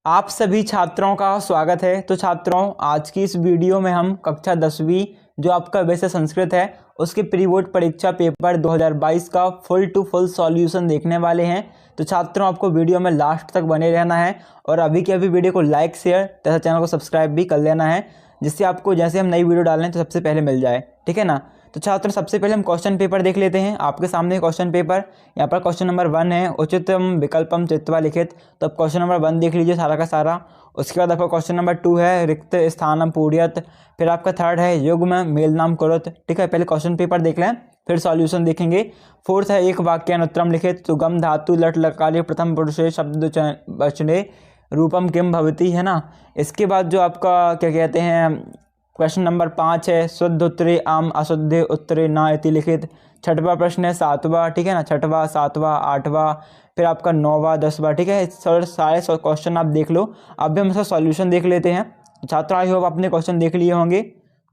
आप सभी छात्रों का स्वागत है। तो छात्रों, आज की इस वीडियो में हम कक्षा 10वीं जो आपका विषय संस्कृत है उसके प्री बोर्ड परीक्षा पेपर 2022 का फुल टू फुल सॉल्यूशन देखने वाले हैं। तो छात्रों, आपको वीडियो में लास्ट तक बने रहना है और अभी के अभी वीडियो को लाइक शेयर तथा चैनल को सब्सक्राइब भी कर लेना है, जिससे आपको जैसे हम नई वीडियो डालें तो सबसे पहले मिल जाए। ठीक है ना। तो छात्रों, सबसे पहले हम क्वेश्चन पेपर देख लेते हैं। आपके सामने क्वेश्चन पेपर, यहाँ पर क्वेश्चन नंबर 1 है, उचितम विकल्पम चित्वा लिखित। तो अब क्वेश्चन नंबर 1 देख लीजिए सारा का सारा। उसके बाद आपका क्वेश्चन नंबर 2 है, रिक्त स्थानम पूर्यत। फिर आपका 3rd है, युग्म मेल नाम कुरुत। ठीक है, पहले क्वेश्चन पेपर देख लें फिर सॉल्यूशन देखेंगे। 4th है, एक वाक्यानुत्तरम लिखित। तो गम धातु लट लकारे प्रथम पुरुषे शब्द वचने रूपम किम भवती, है ना। इसके बाद जो आपका क्या कहते हैं, क्वेश्चन नंबर 5 है, शुद्ध उत्तरे आम अशुद्ध उत्तरे ना इति लिखित। 6वां प्रश्न है 7वां, ठीक है ना, 6वां 7वां 8वां, फिर आपका 9वां 10वां। ठीक है, सारे क्वेश्चन आप देख लो। अब हम इसका सॉल्यूशन देख लेते हैं। छात्रों, आई होप आपने क्वेश्चन देख लिए होंगे।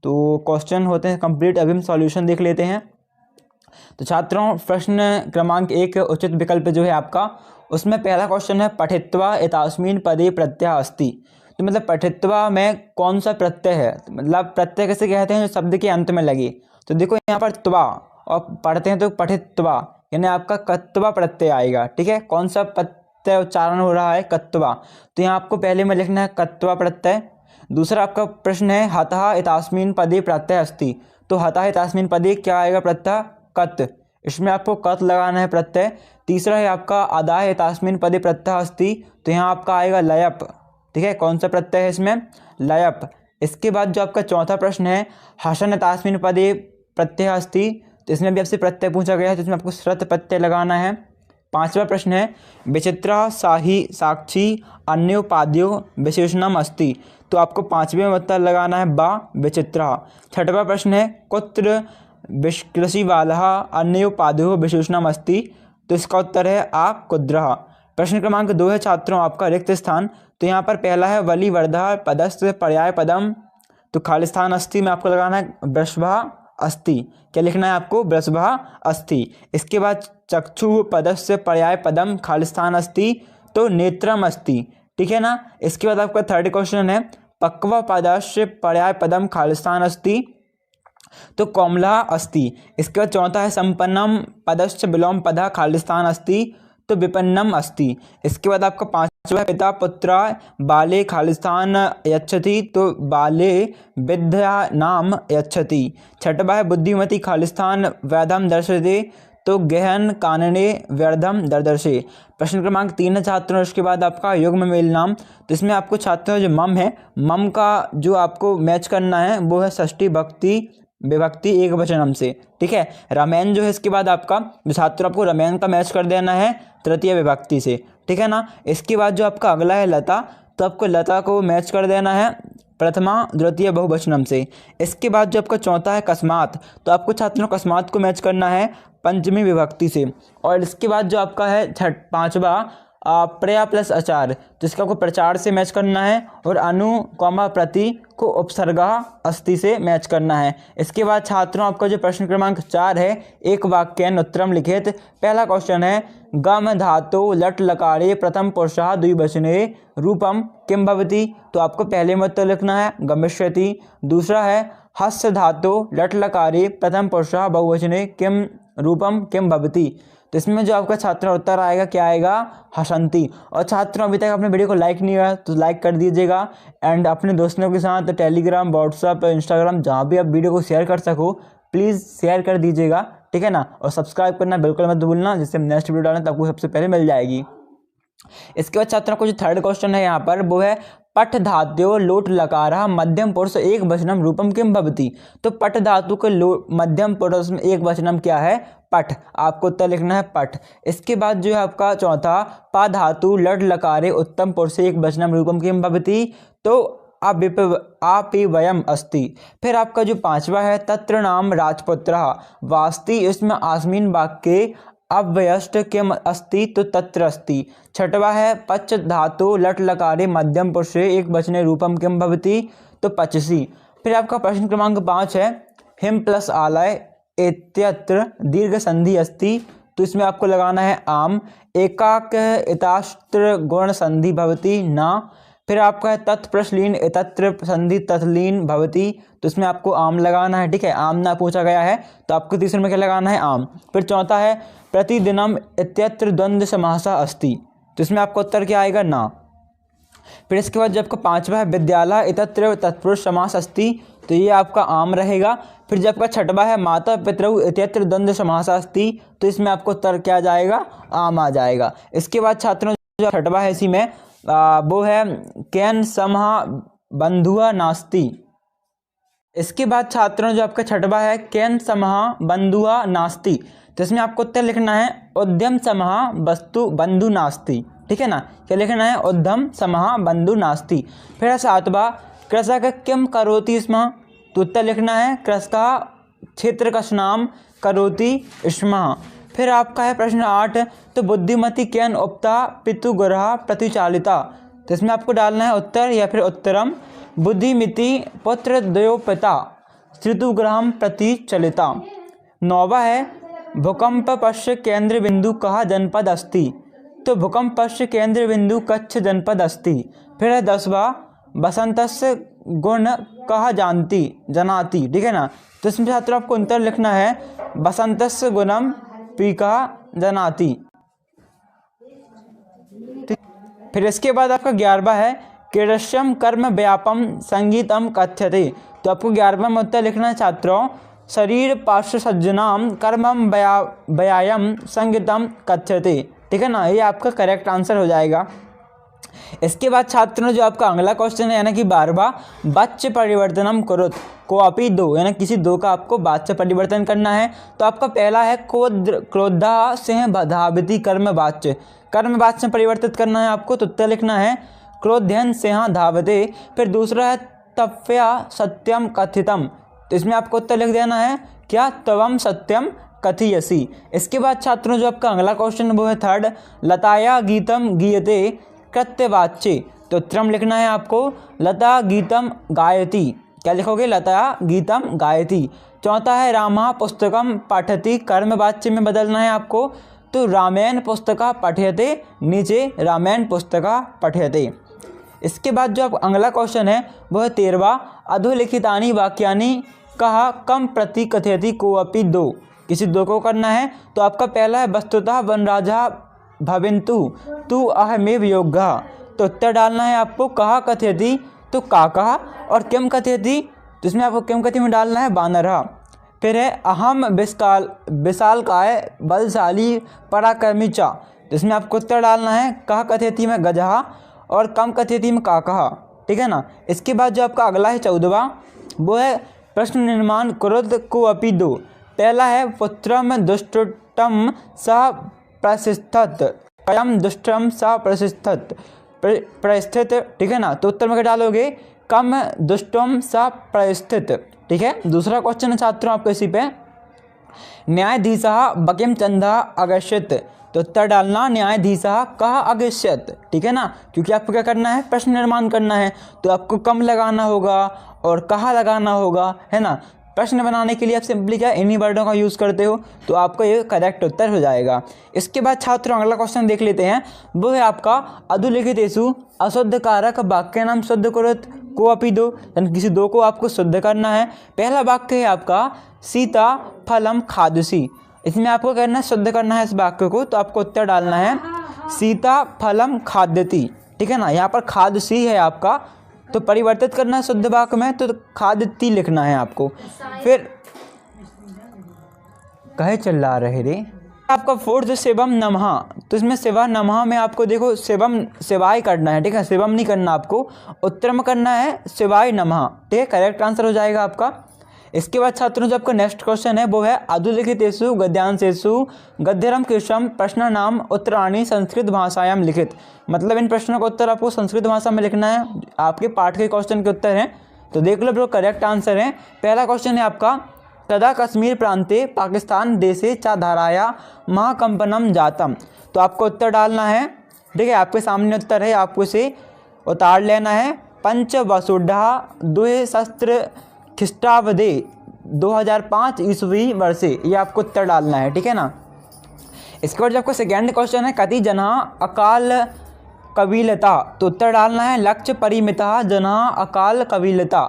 तो क्वेश्चन होते हैं कंप्लीट, अभी हम सॉल्यूशन देख लेते हैं। तो छात्रों, प्रश्न क्रमांक 1 उचित विकल्प जो है आपका, उसमें पहला क्वेश्चन है, पठित्वा एतास्मिन् पदे प्रत्यय अस्ति। तो मतलब पठित्वा में कौन सा प्रत्यय है, मतलब प्रत्यय कैसे कहते हैं जो शब्द के अंत में लगे। तो देखो यहाँ पर त्वा और पढ़ते हैं तो पठित्वा, यानी आपका कत्वा प्रत्यय आएगा। ठीक है, कौन सा प्रत्यय उच्चारण हो रहा है, कत्वा। तो यहाँ आपको पहले में लिखना है कत्वा प्रत्यय। दूसरा आपका प्रश्न है, हतः एतास्मिन् पदे प्रत्यय अस्ति। तो हतः एतास्मिन् पदे क्या आएगा, प्रत्यय कत, इसमें आपको कत लगाना है प्रत्यय। तीसरा है आपका अदाह एतास्मिन् पदे प्रत्यय अस्ति। तो यहाँ आपका आएगा लयप। ठीक है, कौन सा प्रत्यय है इसमें, लयप। इसके बाद जो आपका चौथा प्रश्न है, हसन एतास्मिन् पदे प्रत्यय अस्ति। तो इसमें भी आपसे प्रत्यय पूछा गया है, तो इसमें आपको श्रत प्रत्यय लगाना है। 5वां प्रश्न है, विचित्रा साही साक्षी अन्योपाद्यो विशेषणम अस्ति। तो आपको 5वें में उत्तर लगाना है बा विचित्रा। 6वां प्रश्न है, कुत्र विष्कृषिवालः अन्योपाद्यो विशेषणम अस्ति। तो इसका उत्तर है आ कुद्रः। प्रश्न क्रमांक 2 है छात्रों आपका रिक्त स्थान। तो यहाँ पर पहला है, वली वर्धा पदस्थ पर्याय पदम। तो खाली स्थान अस्ति में आपको लगाना है वृषभा अस्ति। क्या लिखना है आपको, वृषभा अस्ति। इसके बाद चक्षु पदस्थ पर्याय पदम खाली स्थान अस्ति, तो नेत्रम अस्ति। ठीक है ना। इसके बाद आपका 3rd क्वेश्चन है, पक्व पदस्थ पर्याय पदम खाली स्थान अस्ति, तो कोमला अस्ति। इसके बाद 4था है, संपन्नम पदश्च विलोम पदा खाली स्थान अस्ति, तो विपन्नम अस्ति। इसके बाद आपका 5वां, पिता पुत्रा बाले खाली स्थान यच्छति। तो बाले विद्या नाम यच्छति। 6वां है, बुद्धिमती खाली स्थान वैधम दर्शते। तो गहन कानने व्यर्धम दर्दर्शे। प्रश्न क्रमांक 3 है छात्रों, इसके बाद आपका युग्म मेल नाम। तो इसमें आपको छात्रों जो मम है, मम का जो आपको मैच करना है वो है षष्ठी भक्ति विभक्ति एक वचनम से। ठीक है, रामायण जो है इसके बाद आपका जो छात्रों, आपको रामायण का मैच कर देना है तृतीय विभक्ति से। ठीक है ना। इसके बाद जो आपका अगला है लता, तो आपको लता को मैच कर देना है प्रथमा द्वितीय बहुवचनम से। इसके बाद जो आपका 4था है कस्मात, तो आपको छात्रों कस्मात को मैच करना है पंचमी विभक्ति से। और इसके बाद जो आपका है 5वां प्रया प्लस आचार, तो इसका आपको प्रचार से मैच करना है और अनु कौमा प्रति को उपसर्गा अस्ति से मैच करना है। इसके बाद छात्रों आपका जो प्रश्न क्रमांक 4 है, एक वाक्यन उत्तरम लिखित। पहला क्वेश्चन है, गम धातु लट लकारे प्रथम पुरुषः द्विवचने रूपम किम भवति। तो आपको पहले में उत्तर लिखना है गमिष्यति। दूसरा है, हस्य धातु लट लकारे प्रथम पुरुषः बहुवचने किम रूपम किम भवति। तो इसमें जो आपका छात्रों उत्तर आएगा क्या आएगा, हसंती। और छात्रों, अभी तक आपने वीडियो को लाइक नहीं किया तो लाइक कर दीजिएगा एंड अपने दोस्तों के साथ टेलीग्राम व्हाट्सअप इंस्टाग्राम जहाँ भी आप वीडियो को शेयर कर सको प्लीज़ शेयर कर दीजिएगा। ठीक है ना। और सब्सक्राइब करना बिल्कुल मत भूलना, जिससे हम नेक्स्ट वीडियो डालें तो आपको सबसे पहले मिल जाएगी। इसके बाद छात्रों को जो 3rd क्वेश्चन है यहाँ पर वो है, पठ धातु लोट लकारः मध्यम पुरुष एक वचनम रूपम किम भवति। तो पठ धातु के मध्यम पुरुष में एक वचनम क्या है, पठ। आपको उत्तर लिखना है पठ। इसके बाद जो है आपका 4था, पा धातु लट लकारे उत्तम पुरुष एक वचनम रूपम किम भवति। तो आपिवयम अस्ति। फिर आपका जो 5वां है, तत्र नाम राजपुत्रः वास्ति। इसमें आस्मिन् वाक्ये अव्ययस्ट किम अस्ति, तो तत्र अस्ति। 6वां है, पच धातु लट लकारे मध्यम पुरुषे एक वचने रूपम किम भवति। तो पचसी। फिर आपका प्रश्न क्रमांक 5 है, हिम प्लस आलय इत्यत्र दीर्घ संधि अस्ति। तो इसमें आपको लगाना है आम। एकाक इतास्त्र गुण संधि भवति ना। फिर आपका है तत्प्रश्लीन इतत्र संधि तत्लीन भवति, तो इसमें आपको आम लगाना है। ठीक है, आम ना पूछा गया है तो आपको तीसरे में क्या लगाना है, आम। फिर चौथा है प्रतिदिनम इत्यत्र द्वंद्व समासः अस्ति, तो इसमें आपका उत्तर क्या आएगा, ना। फिर इसके बाद जब आपका पांचवा है विद्यालय इतत्र तत्पुरुष समास अस्ति, तो ये आपका आम रहेगा। फिर जब आपका छठवा है माता पितरौ इत्यत्र द्वंद्व समास अस्ति, तो इसमें आपको उत्तर क्या जाएगा, आम आ जाएगा। इसके बाद छात्रों जो छठवा है इसी में वो है केन समहा बंधुआ नास्ति। इसके बाद छात्रों जो आपका छठवा है केन समहा बंधुआ नास्ति, तो इसमें आपको उत्तर लिखना है उद्यम समहा वस्तु बंधु नास्ति। ठीक है ना, क्या लिखना है, उद्यम समहा बंधु नास्ति। फिर सातवा कृषक किम करोति स्म, तो उत्तर लिखना है कृषका क्षेत्र कशनाम करोति स्म। फिर आपका है प्रश्न 8, तो बुद्धिमती केन उपता पितुगुरः प्रतिचालिता, तो इसमें आपको डालना है उत्तर या फिर उत्तरम बुद्धिमिति पुत्र द्वयो पिता श्रुतुगृहम प्रतिचलिता। नौवा है भूकंप पश्य केंद्र बिंदु कहा जनपद अस्ति, तो भूकंप पश्य केंद्र बिंदु कच्छ जनपद अस्ति। फिर है 10वां बसंतस्य गुण कहा जनाति। ठीक है ना, तो इसमें छात्रों आपको उत्तर लिखना है बसंतस्य गुणम पीका जनाति। फिर इसके बाद आपका 11वां है कीदृशम कर्म व्यापम संगीतम कथ्यते, तो आपको 11वां में उत्तर लिखना है छात्रों शरीर पार्श्वसज्जनाम कर्मम व्यायाम संगीतम कथ्यते। ठीक है ना, ये आपका करेक्ट आंसर हो जाएगा। इसके बाद छात्रों जो आपका अगला क्वेश्चन है यानी कि 12वां वाच्य परिवर्तनम कुरुत कोअपि दो, यानी किसी दो का आपको वाच्य परिवर्तन करना है। तो आपका पहला है क्रोधा सिंह धावति कर्म वाच्य में परिवर्तित करना है आपको, तो उत्तर लिखना है क्रोध्यन सिंह धावते। फिर दूसरा है तप्या सत्यम कथितम, तो इसमें आपको उत्तर लिख देना है क्या, तवम सत्यम कथयसि। इसके बाद छात्रों जो आपका अगला क्वेश्चन वो है 3rd लताया गीतम गीयते कृत्यवाच्य, तो उत्तरम लिखना है आपको लता गीतम गायति, क्या लिखोगे, लता गीतम गायति। चौथा है रामा पुस्तकम पठति कर्मवाच्य में बदलना है आपको, तो रामायण पुस्तका पठ्यते नीचे रामायण पुस्तका पठ्यते। इसके बाद जो आप अगला क्वेश्चन है वो है 13वां अधोलिखितानि वाक्यानि कहा कम प्रति कथयति कोअपि दो, किसी दो को करना है। तो आपका पहला है वस्तुतः वनराजा भविन्तु तु अहमेव योग्यः, तो उत्तर डालना है आपको कहा कथयति तो काका, और किम कथयति तो इसमें आपको किम कथयति में डालना है वानरः। फिर है अहम विशालकाय बलशाली पराक्रमी च, तो इसमें आपको उत्तर डालना है कहा कथयति में गजः और कम कथयति में काकः। ठीक है ना, इसके बाद जो आपका अगला है 14वां वो है प्रश्न निर्माण कुरुत कोअपि दो। पहला है पुत्रम दुष्टम स प्रसिद्धत कयम दुष्टम स प्रसिद्धत परिस्थित। ठीक है ना, तो उत्तर में क्या डालोगे, कम दुष्टम स परिस्थित। ठीक है, दूसरा क्वेश्चन है छात्रों आपको इसी पे न्यायाधीशः बकिम चंदा अगस्यत, तो उत्तर डालना न्यायाधीशः कहा अगस्यत। ठीक है ना, क्योंकि आपको क्या करना है, प्रश्न निर्माण करना है, तो आपको कम लगाना होगा और कहा लगाना होगा, है ना। प्रश्न बनाने के लिए आप सिंपली क्या इन्हीं वर्डों का यूज़ करते हो, तो आपका ये करेक्ट उत्तर हो जाएगा। इसके बाद छात्रों अगला क्वेश्चन देख लेते हैं, वो है आपका अधोलिखितेषु अशुद्ध कारक वाक्य नाम शुद्ध कुरुत कोअपि दो, यानी किसी दो को आपको शुद्ध करना है। पहला वाक्य है आपका सीता फलम खादसी, इसमें आपको करना है शुद्ध करना है इस वाक्य को, तो आपको उत्तर डालना है सीता फलम खाद्यति। ठीक है ना, यहाँ पर खादसी है आपका, तो परिवर्तित करना है शुद्ध वाक्य में, तो खाद्यति लिखना है आपको। फिर कहे चिल्ला रहे रे आपका 4th शिवम नमः, तो इसमें शिवा नमः में आपको देखो शिवम शिवाय करना है। ठीक है, शिवम नहीं करना आपको, उत्तर में करना है शिवाय नमः। ठीक है, करेक्ट आंसर हो जाएगा आपका। इसके बाद छात्रों जो आपका नेक्स्ट क्वेश्चन है वो है अधोलिखितेषु गद्यांशेषु गद्यरम कृशम प्रश्न नाम उत्तराणि संस्कृत भाषायाम लिखित, मतलब इन प्रश्नों का उत्तर आपको संस्कृत भाषा में लिखना है। आपके पाठ के क्वेश्चन के उत्तर हैं, तो देख लो जो करेक्ट आंसर है। पहला क्वेश्चन है आपका तदा कश्मीर प्रांते पाकिस्तान देशे च धाराया महाकंपनम जातम, तो आपको उत्तर डालना है। ठीक है, आपके सामने उत्तर है, आपको इसे उतार लेना है। पंच वसुधा द्वे शस्त्र ख्रीष्टाब्दे 2005 ईस्वी वर्षे, ये आपको उत्तर डालना है। ठीक है ना, इसके बाद जो आपका सेकेंड क्वेश्चन है कति जना अकाल कबीलता, तो उत्तर डालना है लक्ष्य परिमिता जना अकाल कबीलता।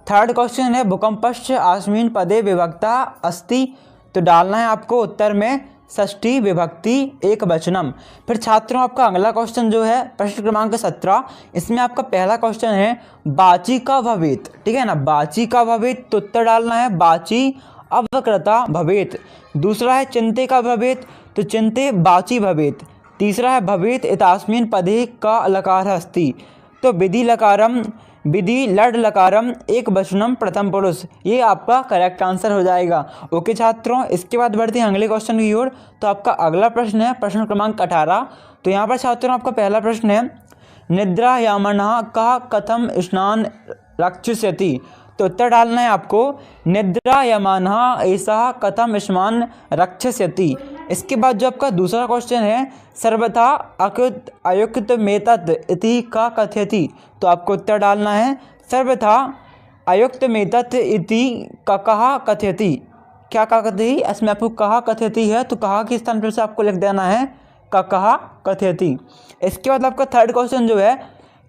थर्ड क्वेश्चन है भूकंपश्च आस्मिन् पदे विभक्ता अस्ति, तो डालना है आपको उत्तर में षष्ठी विभक्ति एक वचनम। फिर छात्रों आपका अगला क्वेश्चन जो है प्रश्न क्रमांक 17, इसमें आपका पहला क्वेश्चन है बाची का भवेत, ठीक है ना, बाची का भवेत, तो उत्तर डालना है बाची अवकृता भवेत। दूसरा है चिंते का भवेत, तो चिंते बाची भवेत। तीसरा है भवेत इतास्मिन् पदे का लकार अस्ति, तो विधि लकारम विधि लड लकारम एक वचनम प्रथम पुरुष, ये आपका करेक्ट आंसर हो जाएगा। ओके छात्रों, इसके बाद बढ़ते हैं अगले क्वेश्चन की ओर। तो आपका अगला प्रश्न है प्रश्न क्रमांक 18। तो यहाँ पर छात्रों आपका पहला प्रश्न है निद्रायामनः का कथम स्नान रक्षस्यति, तो उत्तर डालना है आपको निद्रायमानः ऐसा कथम स्नान रक्षस्यति। इसके बाद जो आपका दूसरा क्वेश्चन है सर्वथा अकृत अयुक्त मेतत् इति का कथयति, तो आपको उत्तर डालना है सर्वथा अयुक्त मेतत् इति का कहा कथयति। क्या कहा कथयति, इसमें आपको कहा कथयति है, तो कहा के स्थान पर से आपको लिख देना है का कहा कथयति। इसके बाद आपका थर्ड क्वेश्चन जो है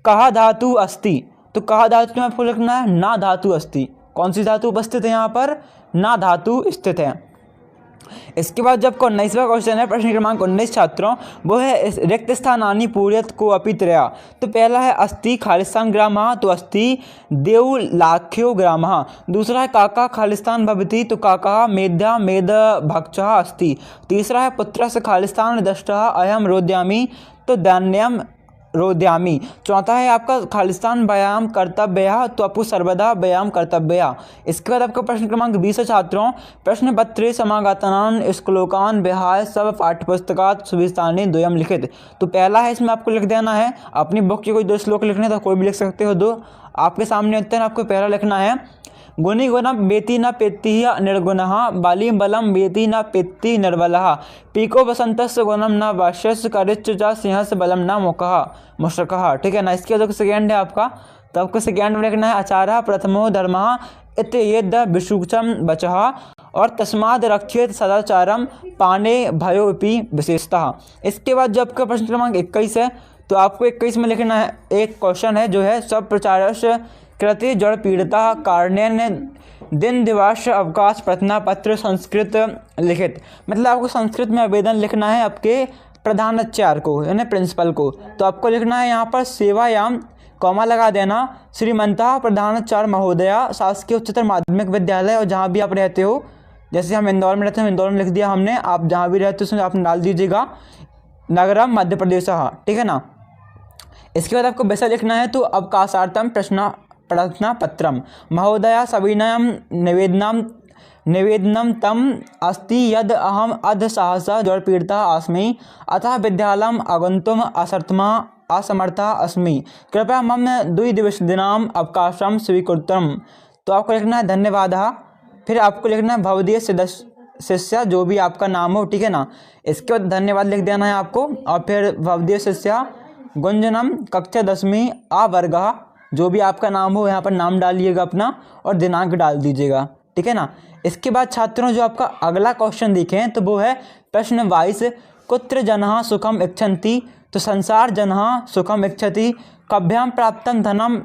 कहा धातु अस्ति, तो कहा धातु में आपको लिखना है ना धातु अस्ति। कौन सी धातु उपस्थित है यहाँ पर, ना धातु स्थित है। इसके बाद जब 19वां क्वेश्चन है प्रश्न क्रमांक 19 छात्रों, वो है रिक्त स्थानानि पूर्यत को अपि त्रया, तो पहला है अस्ति खालिस्तान ग्रामः, तो अस्ति देवलाख्यो ग्रामः। दूसरा है काका खालिस्तान भवति, तो काका मेधा मेध भक्षः अस्ति। तीसरा है पुत्रस्य खालिस्तान दष्टः अयम रोद्यामि, तो धान्यम रोद्यामी। चौथा है आपका खालिस्तान व्यायाम कर्तव्य, तो आपको सर्वदा व्यायाम कर्तव्य। इसके बाद आपका प्रश्न क्रमांक 20 है छात्रों, प्रश्न पत्रे समागतानान श्लोकान विहाय सब पाठ्यपुस्तकात् सुविस्तानि द्वयम लिखित, तो पहला है इसमें आपको लिख देना है अपनी बुक के कोई 2 श्लोक लिखने, तो कोई भी लिख सकते हो 2। आपके सामने उत्तर आपको पहला लिखना है गुणी गुणम वेति न पेति निर्गुणः बालीम बलम वेति न पेति निर्बलः पीको बसंतस्य गुणम न वाष्यस्य करिच्च च सिंहस्य बलम न मुशकः, ठीक है ना। इसके बाद सेकेंड है आपका, तो आपको सेकेंड में लिखना है आचार्य प्रथमो धर्मः इत्येद विशुचम बचः और तस्माद रक्षेत सदाचारम पाने भयोपि विशेषतः। इसके बाद जो आपका प्रश्न क्रमांक 21 है, तो आपको 21 में लिखना है एक क्वेश्चन है जो है सब प्रचारस्य कृति जड़ पीड़िता कारणेन दिन दिवस अवकाश प्रार्थना पत्र संस्कृत लिखित, मतलब आपको संस्कृत में आवेदन लिखना है आपके प्रधानाचार्य को यानी प्रिंसिपल को, तो आपको लिखना है यहाँ पर सेवायाम कॉमा लगा देना श्रीमंता प्रधानाचार्य महोदया शासकीय उच्चतर माध्यमिक विद्यालय, और जहाँ भी आप रहते हो, जैसे हम इंदौर में रहते हैं इंदौर में लिख दिया हमने, आप जहाँ भी रहते हो उसमें आप डाल दीजिएगा नगरम मध्य प्रदेश, ठीक है ना। इसके बाद आपको वैसा लिखना है तो अवकाशार्थम प्रार्थना पत्रम महोदया सविनयम निवेदनम तम अस्ति यद अहम अध सहसा जड़पीड़िता अस्मि अतः विद्यालयम आगन्तुम असमर्था अस्मि कृपया मम 2 दिनाम अवकाशम स्वीकृतम, तो आपको लिखना है धन्यवाद। फिर आपको लिखना है भवदीय शिष्य जो भी आपका नाम हो, ठीक है ना। इसके बाद धन्यवाद लिख देना है आपको, और फिर भवदीय शिष्य गुंजनम कक्षा 10वीं आ वर्ग, जो भी आपका नाम हो यहाँ पर नाम डालिएगा अपना और दिनांक डाल दीजिएगा, ठीक है ना। इसके बाद छात्रों जो आपका अगला क्वेश्चन देखें तो वो है प्रश्न 22 कुत्र जनः सुखम इच्छन्ति, तो संसार जनः सुखम इच्छति कभ्याम प्राप्तम धनम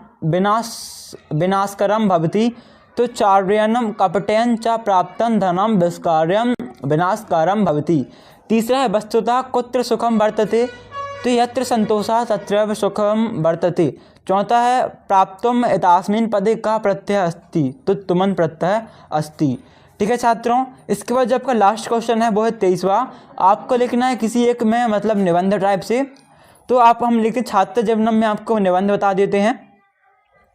विनाशकरम भवति, तो चार्यनम कपटेन च प्राप्तम धनम विनाशकारम भवति। तीसरा है वस्तुतः कुत्र सुखम वर्तते, तो यत्र संतोषः तत्रैव सुखम वर्तते। चौथा है प्राप्तुम एतास्मिन् पदे का प्रत्यय अस्ति, तो तुमन प्रत्यय अस्ति, ठीक है छात्रों। इसके बाद जो आपका लास्ट क्वेश्चन है वो है 23वां, आपको लिखना है किसी एक में मतलब निबंध टाइप से, तो आप हम लिखते छात्र जीवनम में आपको निबंध बता देते हैं।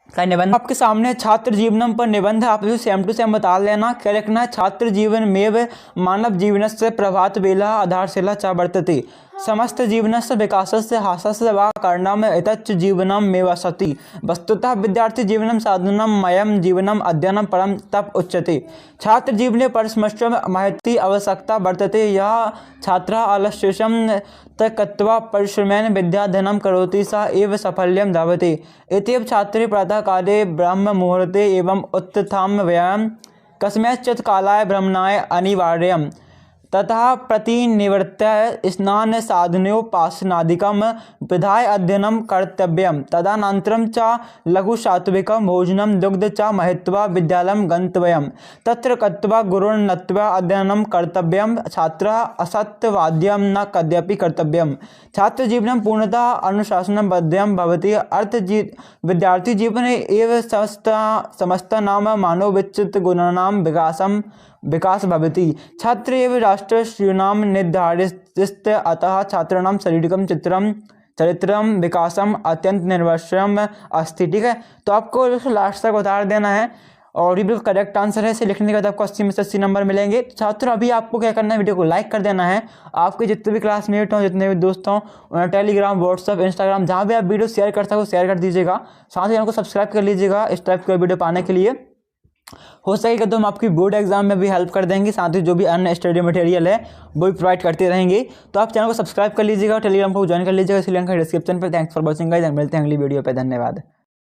का निबंध आपके सामने छात्र जीवनम पर निबंध, आप जो सेम टू सेम बता लेना। क्या लिखना है छात्र जीवन में मानव जीवनस्य प्रभात वेला आधारशिला च वर्तते समस्त जीवनस्य विकासस्य हासस्य वा कारणम एतच्च जीवनम में वसति वस्तुतः विद्यार्थी जीवनम साधनम मयम जीवनम अध्ययनम परम तप उच्यते। छात्र जीवने परस्मश्चम महती आवश्यकता वर्तते यः छात्रः आलस्यम त्यक्त्वा परिश्रमेण विद्याध्ययनं करोति स एव साफल्यं धावते। एतेव छात्रे प्रातःकाले ब्रह्म मुहूर्ते एवं उत्थाय व्यायाम कस्मैश्चित् कालाय भ्रमणाय अनिवार्यम् तथा प्रतिनिवृत्य स्नान साधनोपासनादिकं विधाय अध्ययनं कर्तव्यं। तदनन्तरं च लघुसात्विकं भोजनं दुग्ध च महित्वा विद्यालयं गन्तव्यं। तत्र गत्वा गुरुन् नत्वा अध्ययनं कर्तव्यं। छात्रः असत्यवाद्यं न कदापि कर्तव्यं। छात्रजीवनं पूर्णतः अनुशासनबद्धं भवति। विद्यार्थीजीवने एव समस्तानां मानवविचित्रगुणानां विकास भवति। छात्र एव राष्ट्रस्यूनां निर्धारित, अतः छात्राणां शारीरिकं चरित्रं विकासम अत्यंत निर्वश्यम अस्ति। ठीक है, तो आपको लास्ट तक उतार देना है और ये बिल्कुल करेक्ट आंसर है। इसे लिखने के बाद आपको 80 में से 80 नंबर मिलेंगे। छात्र अभी आपको क्या करना है, वीडियो को लाइक कर देना है। आपके जितने भी क्लासमेट हों, जितने भी दोस्त हों, उन्हें टेलीग्राम, व्हाट्सअप, इंस्टाग्राम, जहाँ भी आप वीडियो शेयर कर सको शेयर कर दीजिएगा। साथ ही उनको सब्सक्राइब कर लीजिएगा इस टाइप के वीडियो पाने के लिए। हो सकेगा तो हम आपकी बोर्ड एग्जाम में भी हेल्प कर देंगे। साथ ही जो भी अन्य स्टडी मटेरियल है वो भी प्रोवाइड करते रहेंगे। तो आप चैनल को सब्सक्राइब कर लीजिएगा और टेलीग्राम को ज्वाइन कर लीजिएगा। इसी लिंक है डिस्क्रिप्शन पर। थैंक्स फॉर वॉचिंग गाइस, मिलते हैं अगली वीडियो पे। धन्यवाद।